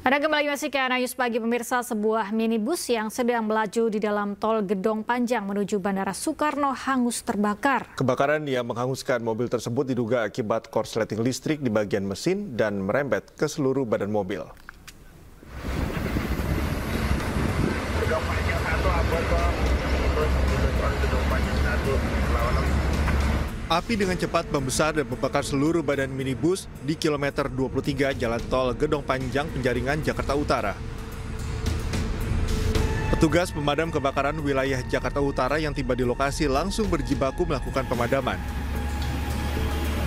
Anda kembali menyaksikan News Pagi pemirsa. Sebuah minibus yang sedang melaju di dalam tol Gedong Panjang menuju Bandara Soekarno hangus terbakar. Kebakaran yang menghanguskan mobil tersebut diduga akibat korsleting listrik di bagian mesin dan merembet ke seluruh badan mobil. Api dengan cepat membesar dan membakar seluruh badan minibus di kilometer 23 Jalan Tol Gedong Panjang, Penjaringan, Jakarta Utara. Petugas pemadam kebakaran wilayah Jakarta Utara yang tiba di lokasi langsung berjibaku melakukan pemadaman.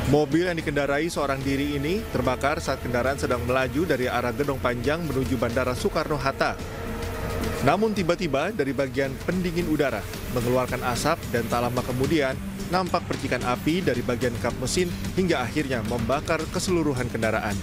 Mobil yang dikendarai seorang diri ini terbakar saat kendaraan sedang melaju dari arah Gedong Panjang menuju Bandara Soekarno-Hatta. Namun tiba-tiba dari bagian pendingin udara mengeluarkan asap dan tak lama kemudian nampak percikan api dari bagian kap mesin hingga akhirnya membakar keseluruhan kendaraan.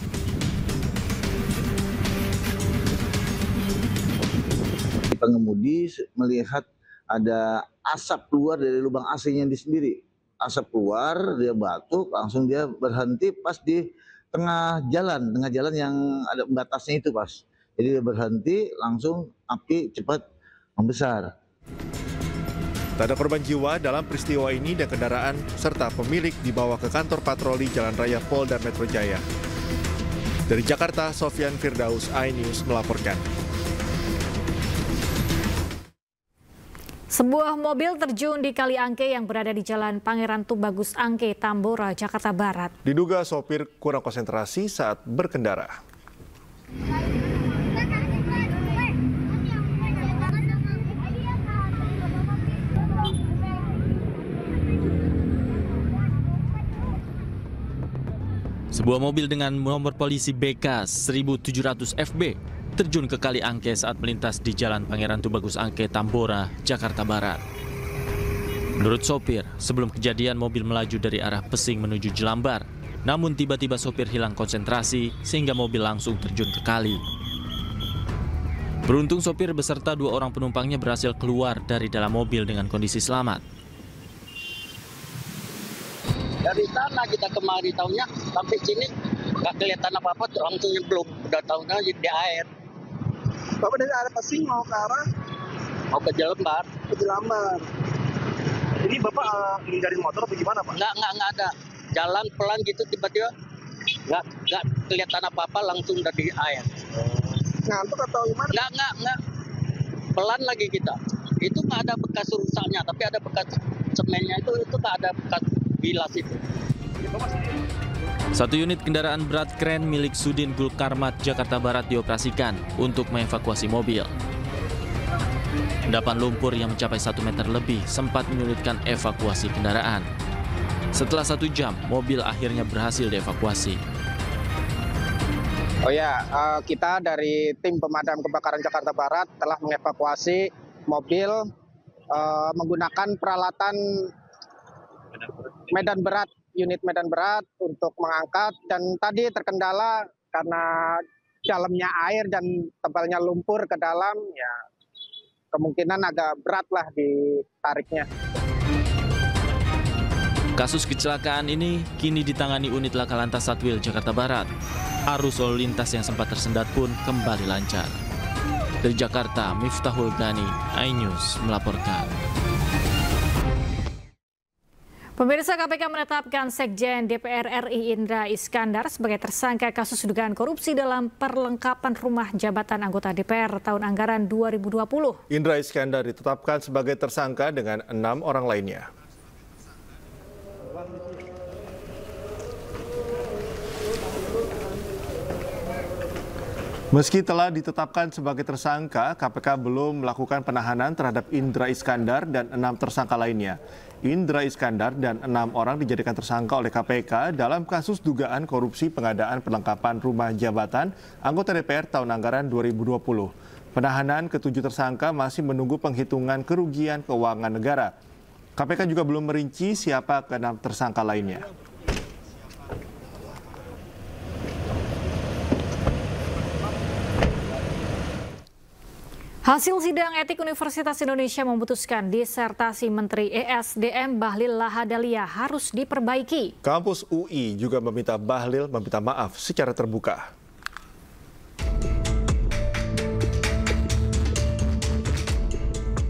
Pengemudi melihat ada asap keluar dari lubang AC-nya sendiri. Asap keluar, dia batuk, langsung dia berhenti pas di tengah jalan yang ada batasnya itu pas. Jadi dia berhenti, langsung api cepat membesar. Tak ada korban jiwa dalam peristiwa ini dan kendaraan serta pemilik dibawa ke kantor patroli Jalan Raya Polda Metro Jaya. Dari Jakarta, Sofyan Firdaus, iNews melaporkan. Sebuah mobil terjun di Kali Angke yang berada di Jalan Pangeran Tubagus Angke, Tambora, Jakarta Barat. Diduga sopir kurang konsentrasi saat berkendara. Sebuah mobil dengan nomor polisi BK 1700 FB terjun ke Kali Angke saat melintas di Jalan Pangeran Tubagus Angke, Tambora, Jakarta Barat. Menurut sopir, sebelum kejadian mobil melaju dari arah Pesing menuju Jelambar. Namun tiba-tiba sopir hilang konsentrasi sehingga mobil langsung terjun ke kali. Beruntung sopir beserta 2 orang penumpangnya berhasil keluar dari dalam mobil dengan kondisi selamat. Dari sana kita kemari tahunya sampai sini nggak kelihatan apa-apa, langsung nyemplung. Udah tahunya di air. Bapak dari arah Pesing mau ke arah? Mau ke Jelambar. Ke Jelambar. Ini Bapak ninggalin motor atau gimana Pak? Nggak ada. Jalan pelan gitu tiba-tiba nggak kelihatan apa-apa, langsung dari air. Ngantuk atau gimana? Nggak. Pelan lagi kita. Itu nggak ada bekas rusaknya, tapi ada bekas semennya itu nggak ada bekas bilas itu. Satu unit kendaraan berat kren milik Sudin Gulkarmat Jakarta Barat dioperasikan untuk mengevakuasi mobil. Endapan lumpur yang mencapai 1 meter lebih sempat menyulitkan evakuasi kendaraan. Setelah 1 jam, mobil akhirnya berhasil dievakuasi. Kita dari tim pemadam kebakaran Jakarta Barat telah mengevakuasi mobil menggunakan peralatan unit medan berat untuk mengangkat, dan tadi terkendala karena dalamnya air dan tebalnya lumpur ke dalam, ya kemungkinan agak berat lah ditariknya. Kasus kecelakaan ini kini ditangani unit Laka Lantas Satwil Jakarta Barat. Arus lalu lintas yang sempat tersendat pun kembali lancar. Dari Jakarta, Miftahul Ghani, iNews melaporkan. Pemirsa, KPK menetapkan Sekjen DPR RI Indra Iskandar sebagai tersangka kasus dugaan korupsi dalam perlengkapan rumah jabatan anggota DPR tahun anggaran 2020. Indra Iskandar ditetapkan sebagai tersangka dengan 6 orang lainnya. Meski telah ditetapkan sebagai tersangka, KPK belum melakukan penahanan terhadap Indra Iskandar dan 6 tersangka lainnya. Indra Iskandar dan 6 orang dijadikan tersangka oleh KPK dalam kasus dugaan korupsi pengadaan perlengkapan rumah jabatan anggota DPR tahun anggaran 2020. Penahanan ke-7 tersangka masih menunggu penghitungan kerugian keuangan negara. KPK juga belum merinci siapa ke-6 tersangka lainnya. Hasil sidang etik Universitas Indonesia memutuskan disertasi Menteri ESDM Bahlil Lahadalia harus diperbaiki. Kampus UI juga meminta Bahlil meminta maaf secara terbuka.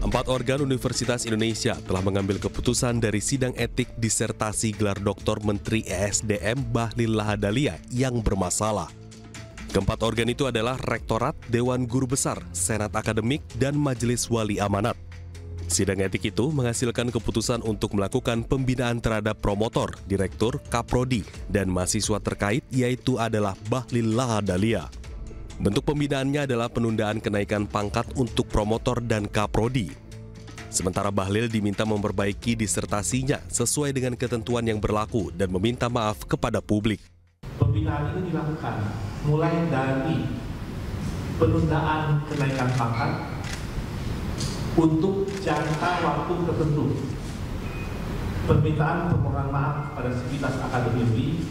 4 organ Universitas Indonesia telah mengambil keputusan dari sidang etik disertasi gelar Doktor Menteri ESDM Bahlil Lahadalia yang bermasalah. Keempat organ itu adalah Rektorat, Dewan Guru Besar, Senat Akademik, dan Majelis Wali Amanat. Sidang etik itu menghasilkan keputusan untuk melakukan pembinaan terhadap promotor, direktur, kaprodi, dan mahasiswa terkait, yaitu adalah Bahlil Lahadalia. Bentuk pembinaannya adalah penundaan kenaikan pangkat untuk promotor dan kaprodi. Sementara Bahlil diminta memperbaiki disertasinya sesuai dengan ketentuan yang berlaku dan meminta maaf kepada publik. Pembinaan itu dilakukan mulai dari penundaan kenaikan pangkat untuk jangka waktu tertentu, permintaan permohonan maaf pada sivitas akademik,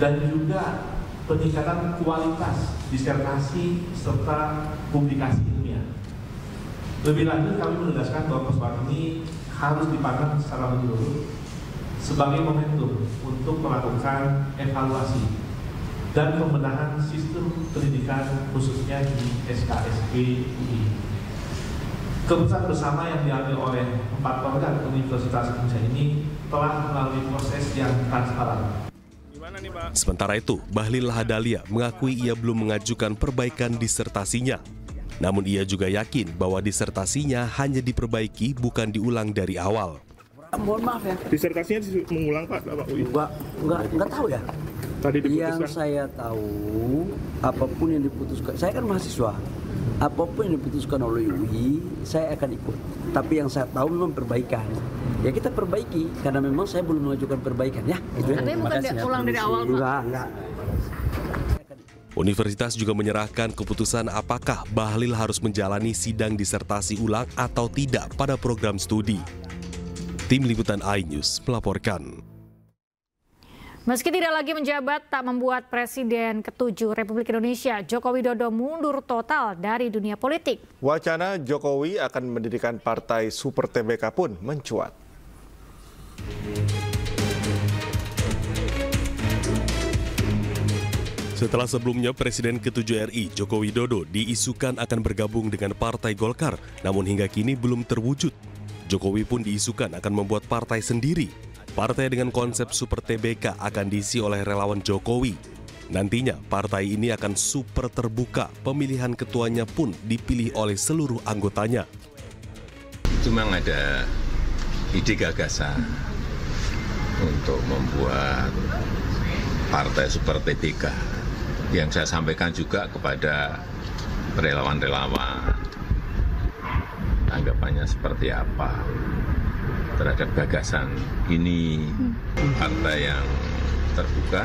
dan juga peningkatan kualitas disertasi serta publikasi ilmiah. Lebih lanjut, kami menegaskan bahwa persoalan ini harus dipandang secara menyeluruh sebagai momentum untuk melakukan evaluasi dan pembenahan sistem pendidikan khususnya di SKSP UI. Keputusan bersama yang diambil oleh 4 organ Universitas Indonesia ini telah melalui proses yang transparan. Sementara itu, Bahlil Lahadalia mengakui ia belum mengajukan perbaikan disertasinya. Namun ia juga yakin bahwa disertasinya hanya diperbaiki, bukan diulang dari awal. Mohon maaf ya. Disertasinya mengulang Pak UI? Enggak tahu ya. Tadi diputuskan. Yang saya tahu, apapun yang diputuskan, saya kan mahasiswa. Apapun yang diputuskan oleh UI, saya akan ikut. Tapi yang saya tahu memang perbaikan. Ya kita perbaiki, karena memang saya belum mengajukan perbaikan ya. Artinya bukan ulang dari awal, Pak? Enggak. Universitas juga menyerahkan keputusan apakah Bahlil harus menjalani sidang disertasi ulang atau tidak pada program studi. Tim Liputan iNews melaporkan. Meski tidak lagi menjabat, tak membuat Presiden ke-7 Republik Indonesia Joko Widodo mundur total dari dunia politik. Wacana Jokowi akan mendirikan partai Super TBK pun mencuat. Setelah sebelumnya Presiden ke-7 RI Joko Widodo diisukan akan bergabung dengan Partai Golkar, namun hingga kini belum terwujud. Jokowi pun diisukan akan membuat partai sendiri. Partai dengan konsep Super TBK akan diisi oleh relawan Jokowi. Nantinya partai ini akan super terbuka, pemilihan ketuanya pun dipilih oleh seluruh anggotanya. Itu memang ada ide gagasan untuk membuat partai Super TBK yang saya sampaikan juga kepada relawan-relawan. Anggapannya seperti apa terhadap gagasan ini, partai yang terbuka,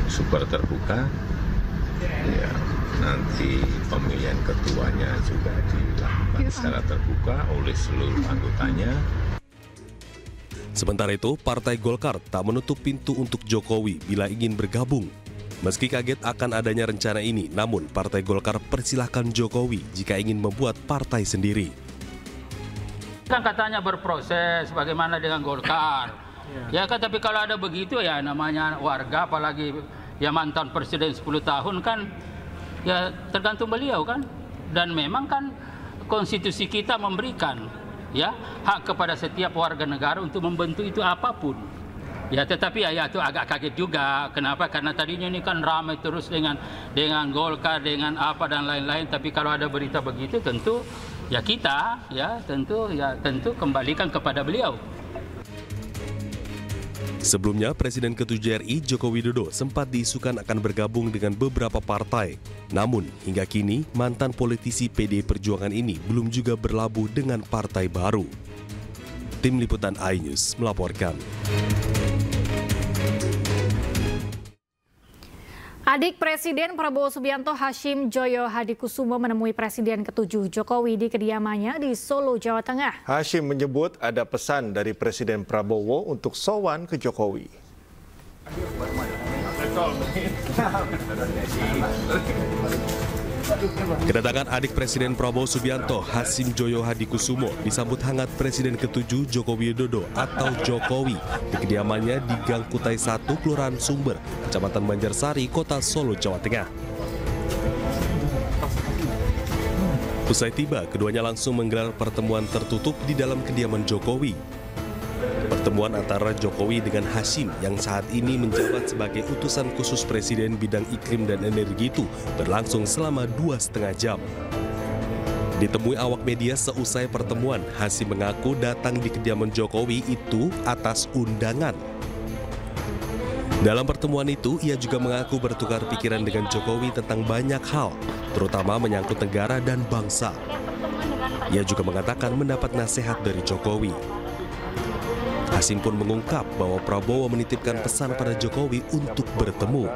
super terbuka, ya nanti pemilihan ketuanya juga dilakukan secara terbuka oleh seluruh anggotanya. Sementara itu, Partai Golkar tak menutup pintu untuk Jokowi bila ingin bergabung. Meski kaget akan adanya rencana ini, namun Partai Golkar persilahkan Jokowi jika ingin membuat partai sendiri. Kan katanya berproses bagaimana dengan Golkar. Ya kan, tapi kalau ada begitu ya namanya warga, apalagi ya mantan presiden 10 tahun kan, ya tergantung beliau kan. Dan memang kan konstitusi kita memberikan ya hak kepada setiap warga negara untuk membentuk itu apapun. Ya tetapi ya itu agak kaget juga. Kenapa? Karena tadinya ini kan ramai terus dengan Golkar, dengan apa dan lain-lain. Tapi kalau ada berita begitu tentu ya kita tentu kembalikan kepada beliau. Sebelumnya, Presiden ke-7 RI Joko Widodo sempat diisukan akan bergabung dengan beberapa partai. Namun, hingga kini mantan politisi PDI Perjuangan ini belum juga berlabuh dengan partai baru. Tim Liputan iNews melaporkan. Adik Presiden Prabowo Subianto Hashim Joyo Hadikusumo menemui Presiden ke-7 Jokowi di kediamannya di Solo, Jawa Tengah. Hashim menyebut ada pesan dari Presiden Prabowo untuk sowan ke Jokowi. Kedatangan adik Presiden Prabowo Subianto, Hashim Joyo Hadikusumo, disambut hangat Presiden ke-7 Joko Widodo atau Jokowi di kediamannya di Gang Kutai 1, Kelurahan Sumber, Kecamatan Banjarsari, Kota Solo, Jawa Tengah. Usai tiba, keduanya langsung menggelar pertemuan tertutup di dalam kediaman Jokowi. Pertemuan antara Jokowi dengan Hasyim yang saat ini menjabat sebagai utusan khusus Presiden bidang iklim dan energi itu berlangsung selama 2,5 jam. Ditemui awak media seusai pertemuan, Hasyim mengaku datang di kediaman Jokowi itu atas undangan. Dalam pertemuan itu, ia juga mengaku bertukar pikiran dengan Jokowi tentang banyak hal, terutama menyangkut negara dan bangsa. Ia juga mengatakan mendapat nasihat dari Jokowi. Hasyim pun mengungkap bahwa Prabowo menitipkan pesan pada Jokowi untuk bertemu.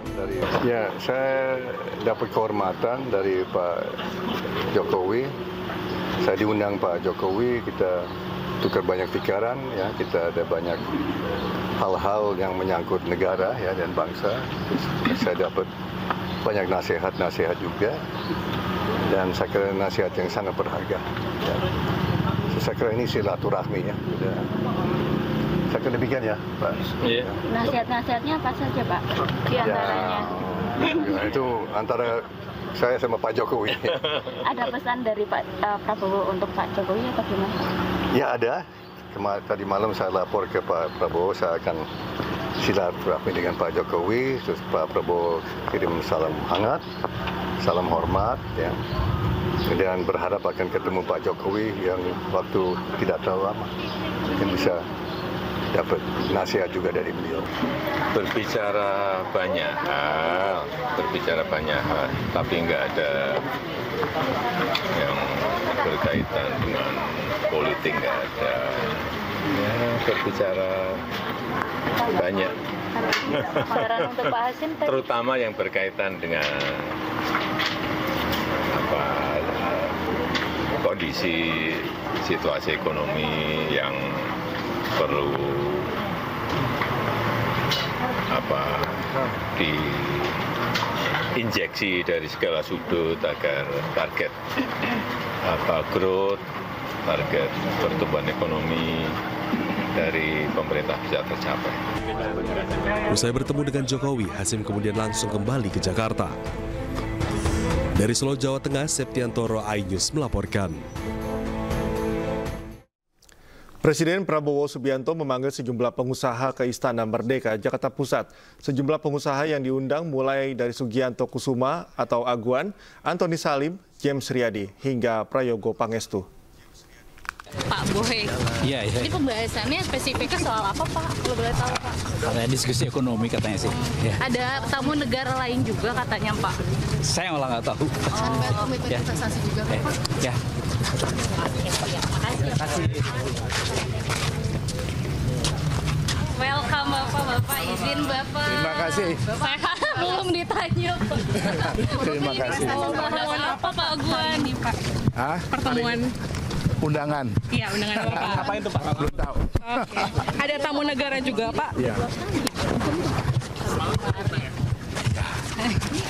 Ya, saya dapat kehormatan dari Pak Jokowi. Saya diundang Pak Jokowi, kita tukar banyak pikiran, ya, kita ada banyak hal-hal yang menyangkut negara, ya, dan bangsa. Saya dapat banyak nasihat-nasihat juga, dan saya kira nasihat yang sangat berharga. Ya. Saya kira ini silaturahmi, ya. Saya kira demikian, ya, Pak. Iya. Nasihat-nasihatnya apa saja, Pak? Di antaranya. Ya, itu antara saya sama Pak Jokowi. Ada pesan dari Pak Prabowo untuk Pak Jokowi atau gimana? Ya ada. Tadi malam saya lapor ke Pak Prabowo, saya akan silaturahmi dengan Pak Jokowi. Terus Pak Prabowo kirim salam hangat, salam hormat, ya. Dan berharap akan ketemu Pak Jokowi yang waktu tidak terlalu lama, yang bisa dapat nasihat juga dari beliau. Berbicara banyak hal, tapi nggak ada yang berkaitan dengan politik, nggak ada. Ya, berbicara banyak. Saran untuk Pak Hasyim tadi. Terutama yang berkaitan dengan kondisi situasi ekonomi yang perlu diinjeksi dari segala sudut agar target growth, target pertumbuhan ekonomi dari pemerintah bisa tercapai. Usai bertemu dengan Jokowi, Hasyim kemudian langsung kembali ke Jakarta. Dari Solo, Jawa Tengah, Septiantoro, iNews melaporkan. Presiden Prabowo Subianto memanggil sejumlah pengusaha ke Istana Merdeka, Jakarta Pusat. Sejumlah pengusaha yang diundang mulai dari Sugianto Kusuma atau Aguan, Antoni Salim, James Riyadi, hingga Prayogo Pangestu. Pak Boy, iya. Ini pembahasannya spesifiknya soal apa, Pak? Kalau boleh tahu, Pak? Katanya diskusi ekonomi katanya sih. Ya. Ada tamu negara lain juga katanya, Pak. Saya malah nggak tahu. Komitmen investasi juga, Pak. Ya. Terima kasih. Welcome Bapak, izin Bapak. Terima kasih. Saya belum ditanya, Pak. Terima kasih. Pertemuan apa, Pak Aguan? Pak? Hah? Pertemuan. Undangan. Iya, undangan apa? Apa itu, Pak? Belum tahu. Oke. Ada tamu negara juga, Pak? Iya.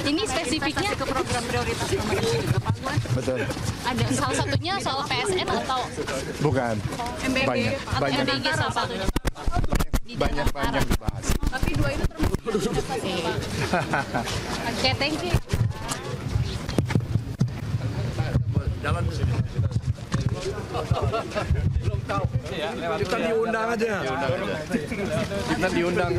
Ini spesifiknya ke program prioritas pemerintah juga, Pak Aguan? Betul. Ada salah satunya soal PSN atau? Bukan. MBG Banyak. atau MBG salah satunya? Banyak dibahas. Tapi dua itu termasuk. Oke, thank you. Jalan. Belum tahu. Kita diundang aja. Kita diundang.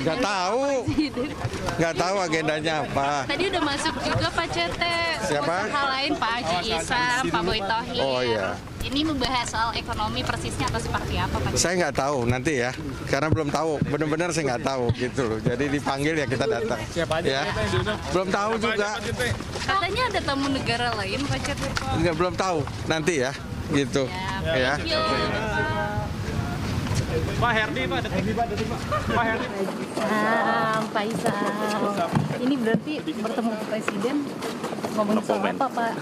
Nggak tahu agendanya apa. Tadi udah masuk juga Pak Cete. Siapa? Hal lain Pak Haji Isam, Pak Boy Tohir. Oh iya. Ini membahas soal ekonomi persisnya atau seperti apa Pak? Saya nggak tahu nanti ya, karena belum tahu. Benar-benar saya nggak tahu gitu loh. Jadi dipanggil ya kita datang. Siapa aja? Ya. Belum tahu juga. Katanya ada tamu negara lain Pak Cete. Nggak, belum tahu nanti ya, gitu. Ya. Pak Herdi, Pak. Pak Herdi. Pak Isam. Ini berarti bertemu Presiden ngomongin soal apa Pak?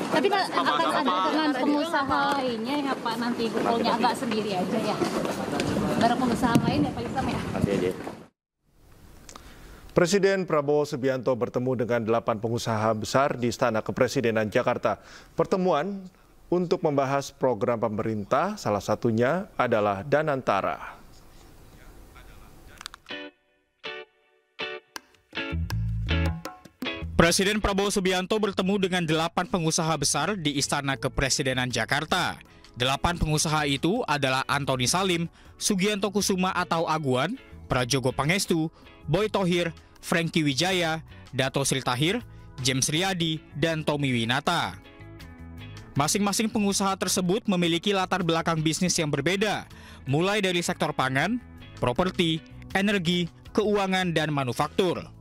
Tapi akan ada dengan pengusaha lainnya ya Pak, nanti kumpulnya agak sendiri aja ya. Bareng pengusaha lain ya Pak Isam ya? Nanti aja. Presiden Prabowo Subianto bertemu dengan 8 pengusaha besar di Istana Kepresidenan Jakarta. Pertemuan untuk membahas program pemerintah, salah satunya adalah Danantara. Presiden Prabowo Subianto bertemu dengan 8 pengusaha besar di Istana Kepresidenan Jakarta. 8 pengusaha itu adalah Antoni Salim, Sugianto Kusuma atau Aguan, Prajogo Pangestu, Boy Thohir, Franky Wijaya, Dato Sri Tahir, James Riyadi, dan Tommy Winata. Masing-masing pengusaha tersebut memiliki latar belakang bisnis yang berbeda, mulai dari sektor pangan, properti, energi, keuangan, dan manufaktur.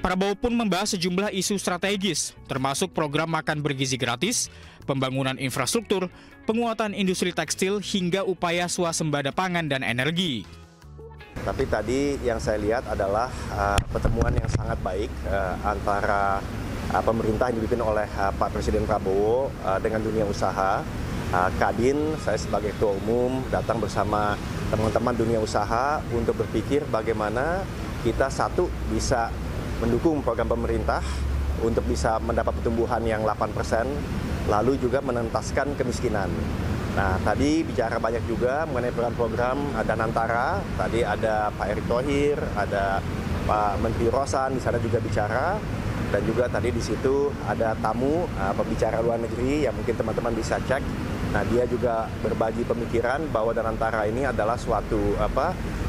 Prabowo pun membahas sejumlah isu strategis, termasuk program makan bergizi gratis, pembangunan infrastruktur, penguatan industri tekstil, hingga upaya swasembada pangan dan energi. Tapi tadi yang saya lihat adalah pertemuan yang sangat baik antara pemerintah yang dipimpin oleh Pak Presiden Prabowo dengan dunia usaha. Kadin, saya sebagai ketua umum datang bersama teman-teman dunia usaha untuk berpikir bagaimana kita satu bisa mendukung program pemerintah untuk bisa mendapat pertumbuhan yang 8%, lalu juga menentaskan kemiskinan. Nah, tadi bicara banyak juga mengenai program-program Danantara. Tadi ada Pak Erick Thohir, ada Pak Menteri Rosan di sana juga bicara, dan juga tadi di situ ada tamu pembicara luar negeri yang mungkin teman-teman bisa cek. Nah, dia juga berbagi pemikiran bahwa Danantara ini adalah suatu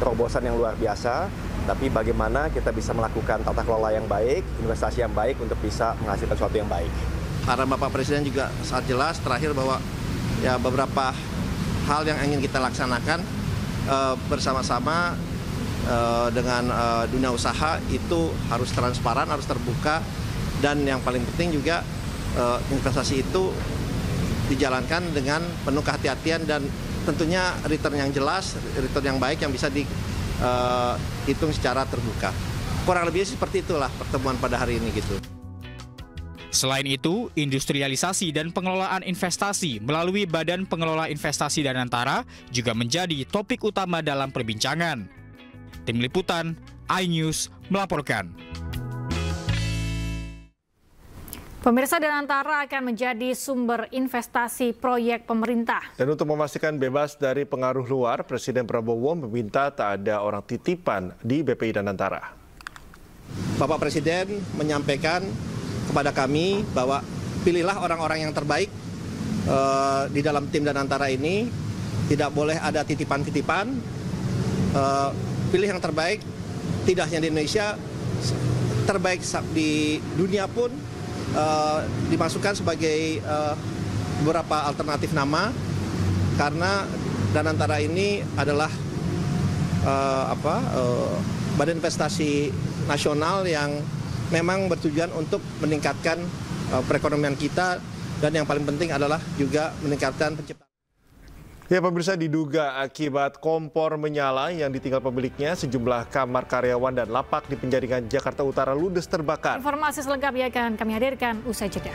terobosan yang luar biasa. Tapi bagaimana kita bisa melakukan tata kelola yang baik, investasi yang baik untuk bisa menghasilkan sesuatu yang baik. Arahan Bapak Presiden juga sangat jelas terakhir bahwa ya beberapa hal yang ingin kita laksanakan bersama-sama dengan dunia usaha itu harus transparan, harus terbuka, dan yang paling penting juga investasi itu dijalankan dengan penuh kehati-hatian dan tentunya return yang jelas, return yang baik yang bisa dihitung secara terbuka. Kurang lebih seperti itulah pertemuan pada hari ini gitu. Selain itu, industrialisasi dan pengelolaan investasi melalui Badan Pengelola Investasi Danantara juga menjadi topik utama dalam perbincangan. Tim Liputan, iNews melaporkan. Pemirsa, Danantara akan menjadi sumber investasi proyek pemerintah. Dan untuk memastikan bebas dari pengaruh luar, Presiden Prabowo meminta tak ada orang titipan di BPI Danantara. Bapak Presiden menyampaikan kepada kami bahwa pilihlah orang-orang yang terbaik di dalam tim Danantara ini. Tidak boleh ada titipan-titipan. Pilih yang terbaik, tidak hanya di Indonesia, terbaik di dunia pun dimasukkan sebagai beberapa alternatif nama, karena Danantara ini adalah badan investasi nasional yang memang bertujuan untuk meningkatkan perekonomian kita, dan yang paling penting adalah juga meningkatkan penciptaan. Ya, pemirsa, diduga akibat kompor menyala yang ditinggal pemiliknya, sejumlah kamar karyawan dan lapak di Penjaringan, Jakarta Utara ludes terbakar. Informasi selengkapnya akan kami hadirkan usai jeda.